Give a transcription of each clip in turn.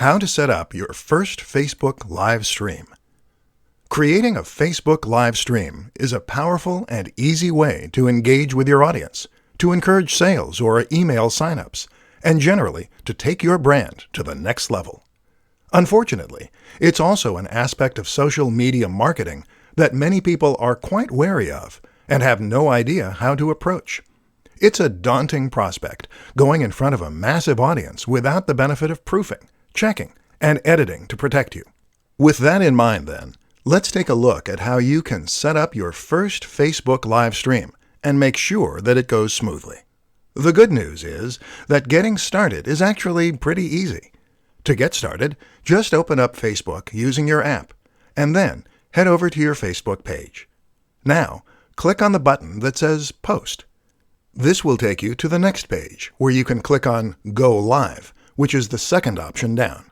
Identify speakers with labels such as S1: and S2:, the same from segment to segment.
S1: How to set up your first Facebook live stream. Creating a Facebook live stream is a powerful and easy way to engage with your audience, to encourage sales or email signups, and generally to take your brand to the next level. Unfortunately, it's also an aspect of social media marketing that many people are quite wary of and have no idea how to approach. It's a daunting prospect, going in front of a massive audience without the benefit of proofing, checking, and editing to protect you. With that in mind then, let's take a look at how you can set up your first Facebook live stream and make sure that it goes smoothly. The good news is that getting started is actually pretty easy. To get started, just open up Facebook using your app, and then head over to your Facebook page. Now, click on the button that says Post. This will take you to the next page, where you can click on Go Live, which is the second option down.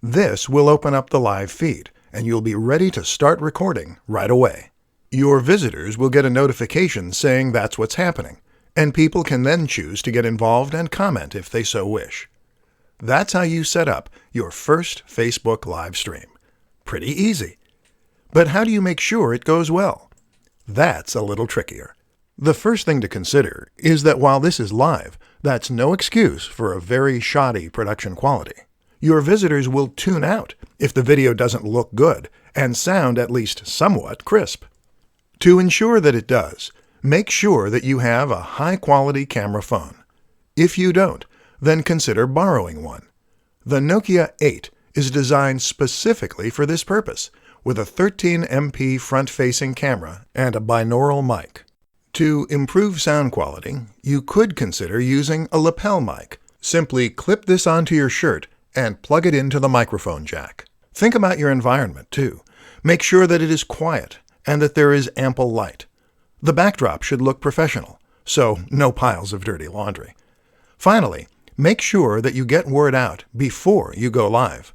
S1: This will open up the live feed, and you'll be ready to start recording right away. Your visitors will get a notification saying that's what's happening, and people can then choose to get involved and comment if they so wish. That's how you set up your first Facebook live stream. Pretty easy. But how do you make sure it goes well? That's a little trickier. The first thing to consider is that while this is live, that's no excuse for a very shoddy production quality. Your visitors will tune out if the video doesn't look good and sound at least somewhat crisp. To ensure that it does, make sure that you have a high-quality camera phone. If you don't, then consider borrowing one. The Nokia 8 is designed specifically for this purpose, with a 13 MP front-facing camera and a binaural mic. To improve sound quality, you could consider using a lapel mic. Simply clip this onto your shirt and plug it into the microphone jack. Think about your environment, too. Make sure that it is quiet and that there is ample light. The backdrop should look professional, so no piles of dirty laundry. Finally, make sure that you get word out before you go live.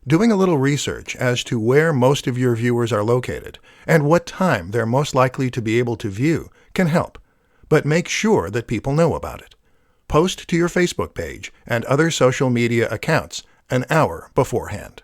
S1: Doing a little research as to where most of your viewers are located and what time they're most likely to be able to view can help, but make sure that people know about it. Post to your Facebook page and other social media accounts an hour beforehand.